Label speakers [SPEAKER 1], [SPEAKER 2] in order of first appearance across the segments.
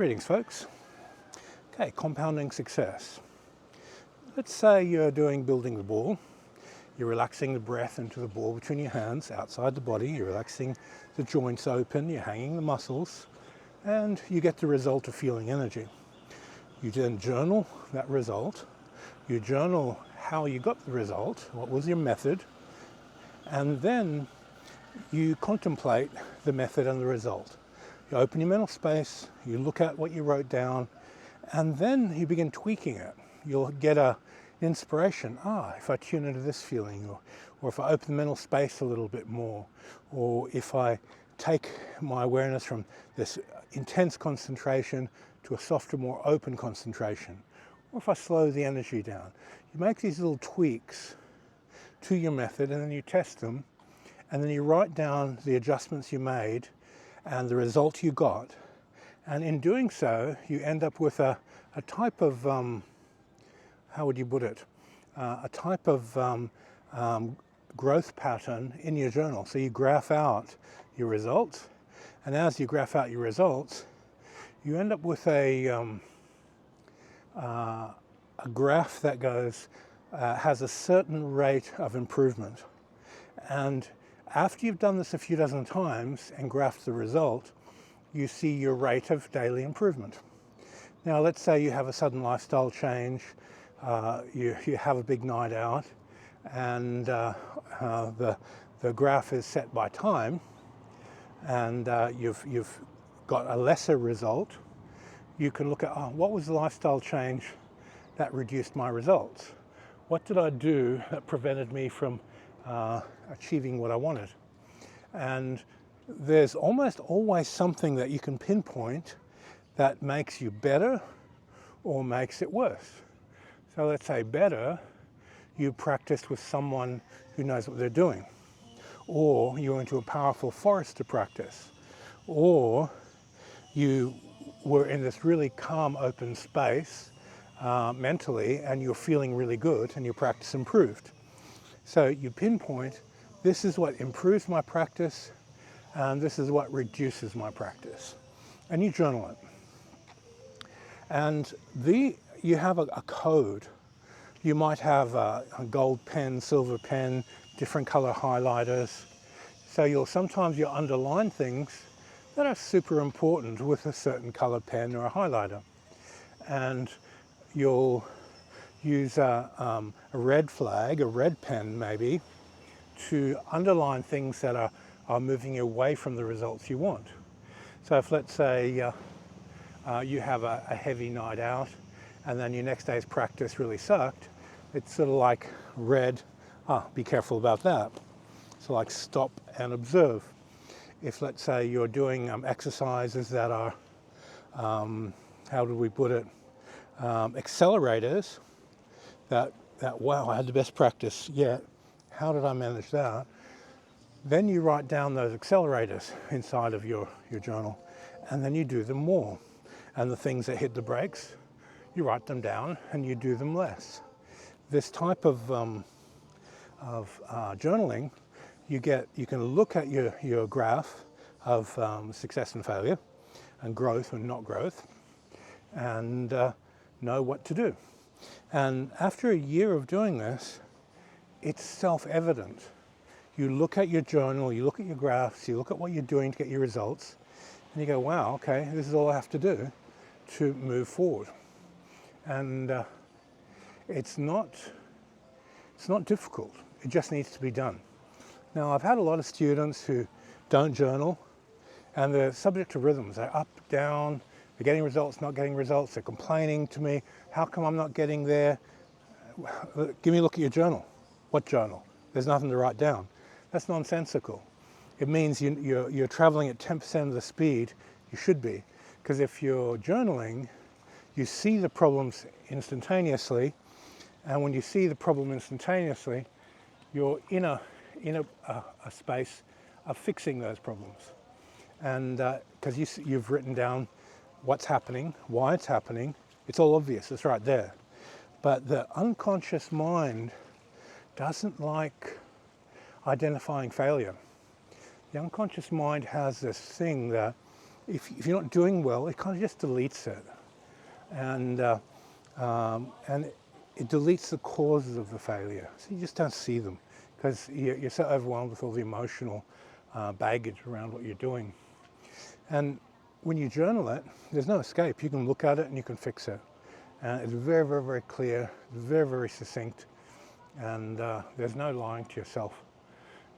[SPEAKER 1] Greetings, folks. Okay, compounding success. Let's say you're building the ball. You're relaxing the breath into the ball between your hands, outside the body. You're relaxing the joints open, you're hanging the muscles, and you get the result of feeling energy. You then journal that result. You journal how you got the result, what was your method, and then you contemplate the method and the result. You open your mental space, you look at what you wrote down, and then you begin tweaking it. You'll get an inspiration. If I tune into this feeling, or if I open the mental space a little bit more, or if I take my awareness from this intense concentration to a softer, more open concentration, or if I slow the energy down. You make these little tweaks to your method, and then you test them, and then you write down the adjustments you made and the result you got. And in doing so, you end up with a type of, how would you put it? A type of growth pattern in your journal. So you graph out your results, and as you graph out your results, you end up with a graph that goes, has a certain rate of improvement. And after you've done this a few dozen times and graphed the result, you see your rate of daily improvement. Now, let's say you have a sudden lifestyle change, you have a big night out, and the graph is set by time, and you've got a lesser result. You can look at, what was the lifestyle change that reduced my results? What did I do that prevented me from achieving what I wanted? And there's almost always something that you can pinpoint that makes you better or makes it worse. So let's say better, you practiced with someone who knows what they're doing, or you went to a powerful forest to practice, or you were in this really calm, open space mentally, and you're feeling really good, and your practice improved. So you pinpoint, this is what improves my practice, and this is what reduces my practice. And you journal it. And you have a code. You might have a gold pen, silver pen, different color highlighters. So sometimes you'll underline things that are super important with a certain color pen or a highlighter. And you'll use a red flag, a red pen maybe, to underline things that are moving you away from the results you want. So if, let's say, you have a heavy night out, and then your next day's practice really sucked, it's sort of like red, be careful about that. So like stop and observe. If, let's say, you're doing exercises that are, how do we put it, accelerators, that wow, I had the best practice yet, how did I manage that? Then you write down those accelerators inside of your journal, and then you do them more. And the things that hit the brakes, you write them down and you do them less. This type of journaling, you can look at your graph of success and failure, and growth and not growth, and know what to do. And after a year of doing this, it's self-evident. You look at your journal, you look at your graphs, you look at what you're doing to get your results, and you go, wow, okay, this is all I have to do to move forward. And it's not difficult, it just needs to be done. Now, I've had a lot of students who don't journal, and they're subject to rhythms. They're up, down, they're getting results, not getting results, they're complaining to me, how come I'm not getting there? Give me a look at your journal. What journal? There's nothing to write down. That's nonsensical. It means you're traveling at 10% of the speed you should be. Because if you're journaling, you see the problems instantaneously, and when you see the problem instantaneously, you're in a space of fixing those problems. And because you've written down what's happening, why it's happening, it's all obvious, it's right there. But the unconscious mind doesn't like identifying failure. The unconscious mind has this thing that if you're not doing well, it kind of just deletes it. And it deletes the causes of the failure. So you just don't see them because you're so overwhelmed with all the emotional baggage around what you're doing. And when you journal it, there's no escape. You can look at it and you can fix it. And it's very, very, very clear, very, very succinct, and there's no lying to yourself.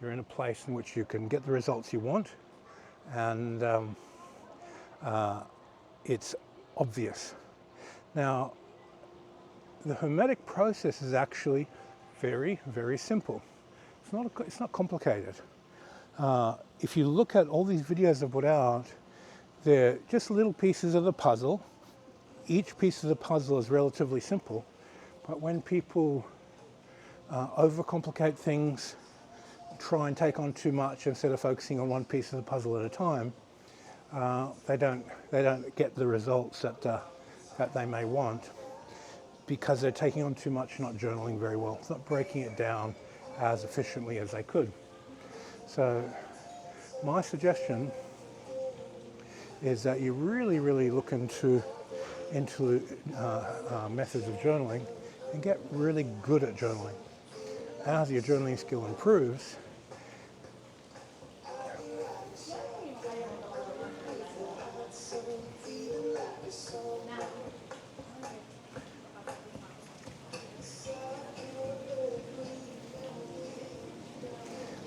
[SPEAKER 1] You're in a place in which you can get the results you want, and it's obvious. Now, the Hermetic process is actually very, very simple. It's not complicated. If you look at all these videos I put out, they're just little pieces of the puzzle. Each piece of the puzzle is relatively simple, but when people overcomplicate things, try and take on too much instead of focusing on one piece of the puzzle at a time, they don't get the results that they may want, because they're taking on too much, not journaling very well. It's not breaking it down as efficiently as they could. So my suggestion is that you really, really look into methods of journaling and get really good at journaling. As your journaling skill improves,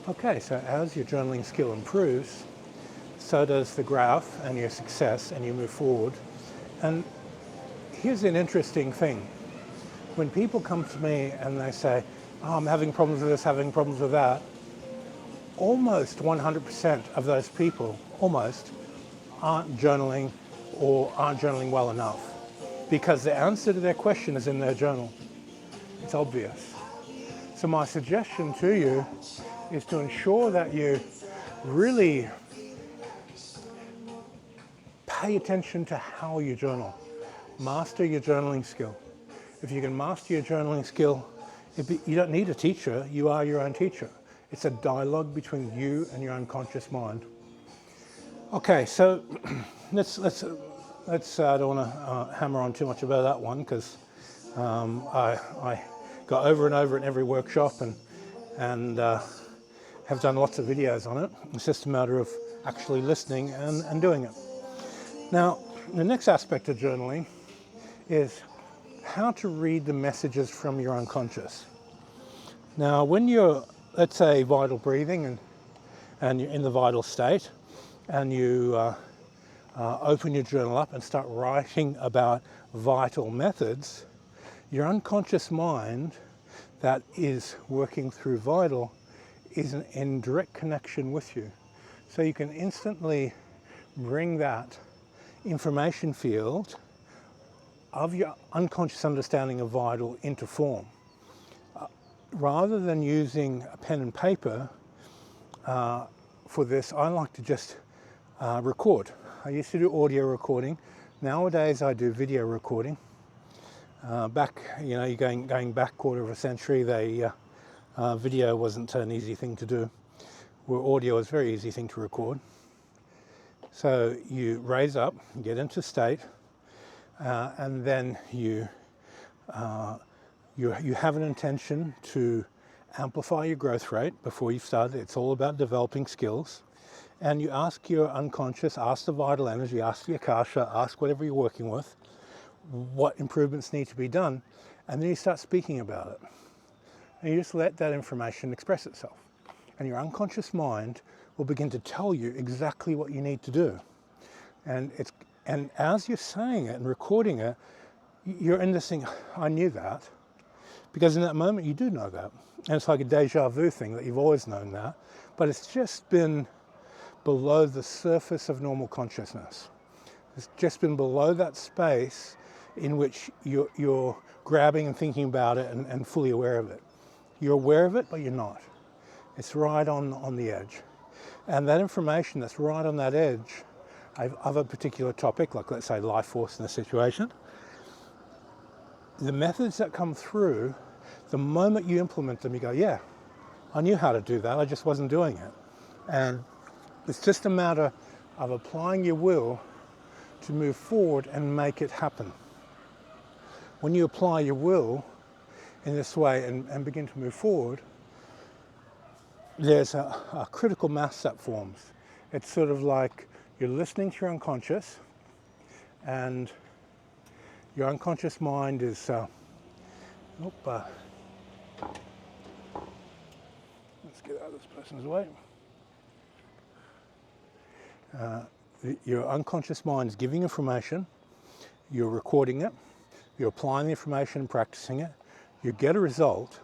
[SPEAKER 1] okay, so as your journaling skill improves, so does the graph and your success, and you move forward. And here's an interesting thing. When people come to me and they say, oh, I'm having problems with this, having problems with that, almost 100% of those people, almost, aren't journaling or aren't journaling well enough, because the answer to their question is in their journal. It's obvious. So my suggestion to you is to ensure that you really pay attention to how you journal. Master your journaling skill. If you can master your journaling skill, you don't need a teacher, you are your own teacher. It's a dialogue between you and your unconscious mind. Okay, so let's I don't want to hammer on too much about that one, because I go over and over in every workshop and have done lots of videos on it. It's just a matter of actually listening and doing it. Now, the next aspect of journaling is how to read the messages from your unconscious. Now, when you're, let's say, vital breathing and you're in the vital state, and you open your journal up and start writing about vital methods, your unconscious mind that is working through vital is in direct connection with you. So you can instantly bring that information field of your unconscious understanding of vital into form. Rather than using a pen and paper for this, I like to just record. I used to do audio recording. Nowadays I do video recording. Back, you're going back quarter of a century, video wasn't an easy thing to do. Where audio is a very easy thing to record. So you raise up, get into state, and then you have an intention to amplify your growth rate before you start. It's all about developing skills. And you ask your unconscious, ask the vital energy, ask the Akasha, ask whatever you're working with, what improvements need to be done, and then you start speaking about it. And you just let that information express itself. And your unconscious mind will begin to tell you exactly what you need to do. And as you're saying it and recording it, you're in this thing, I knew that. Because in that moment you do know that. And it's like a deja vu thing that you've always known that, but it's just been below the surface of normal consciousness. It's just been below that space in which you're grabbing and thinking about it and fully aware of it. You're aware of it, but you're not. It's right on the edge. And that information that's right on that edge of a particular topic, like let's say life force in a situation, the methods that come through, the moment you implement them, you go, yeah, I knew how to do that, I just wasn't doing it. And it's just a matter of applying your will to move forward and make it happen. When you apply your will in this way and begin to move forward, there's a critical mass that forms. It's sort of like you're listening to your unconscious, and your unconscious mind is, let's get out of this person's way. Your unconscious mind is giving information, you're recording it, you're applying the information and practicing it, you get a result.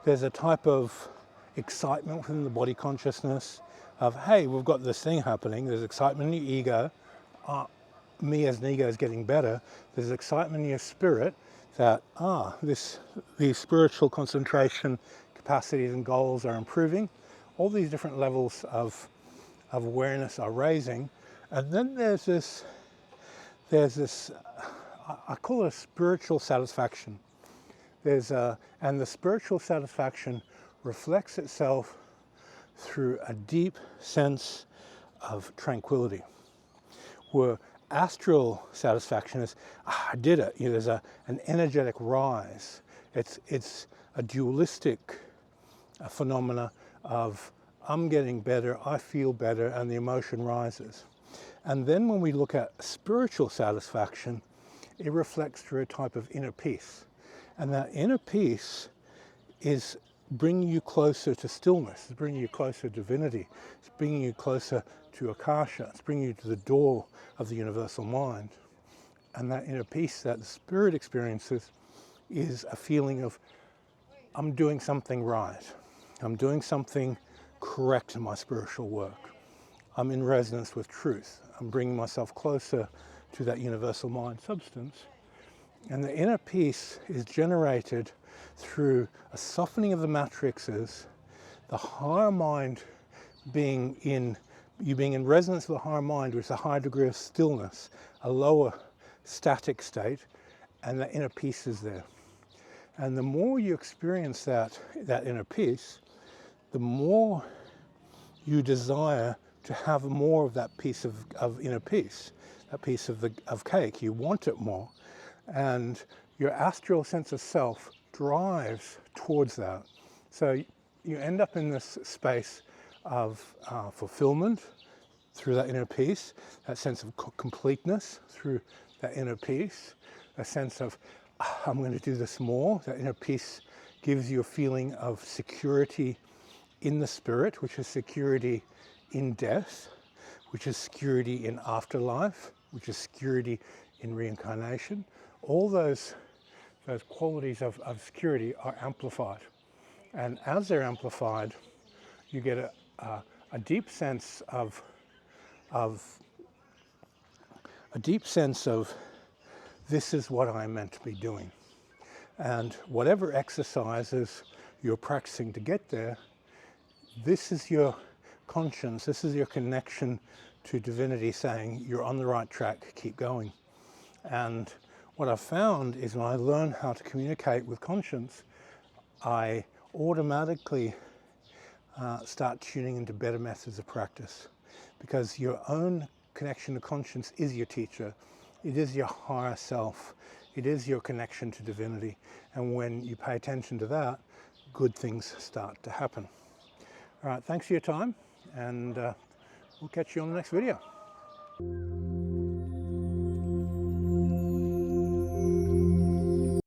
[SPEAKER 1] There's a type of excitement within the body consciousness of, hey, we've got this thing happening. There's excitement in your ego. Me as an ego is getting better. There's excitement in your spirit that, these spiritual concentration capacities and goals are improving. All these different levels of awareness are raising. And then there's this, I call it a spiritual satisfaction. And the spiritual satisfaction reflects itself through a deep sense of tranquility, where astral satisfaction is, I did it. There's an energetic rise. It's a dualistic phenomena of, I'm getting better, I feel better, and the emotion rises. And then when we look at spiritual satisfaction, it reflects through a type of inner peace. And that inner peace is bringing you closer to stillness, it's bringing you closer to divinity, it's bringing you closer to Akasha, it's bringing you to the door of the universal mind. And that inner peace that the spirit experiences is a feeling of, I'm doing something right, I'm doing something correct in my spiritual work, I'm in resonance with truth, I'm bringing myself closer to that universal mind substance. And the inner peace is generated through a softening of the matrices, the higher mind being in resonance with the higher mind, which is a higher degree of stillness, a lower static state, and the inner peace is there. And the more you experience that inner peace, the more you desire to have more of that piece of inner peace, that piece of cake. You want it more. And your astral sense of self drives towards that. So you end up in this space of fulfillment through that inner peace, that sense of completeness through that inner peace, a sense of, I'm going to do this more. That inner peace gives you a feeling of security in the spirit, which is security in death, which is security in afterlife, which is security in reincarnation. All those qualities of security are amplified. And as they're amplified, you get a deep sense of this is what I'm meant to be doing. And whatever exercises you're practicing to get there, this is your conscience, this is your connection to divinity saying, you're on the right track, keep going. And what I've found is when I learn how to communicate with conscience, I automatically start tuning into better methods of practice, because your own connection to conscience is your teacher. It is your higher self. It is your connection to divinity. And when you pay attention to that, good things start to happen. All right, thanks for your time, and we'll catch you on the next video.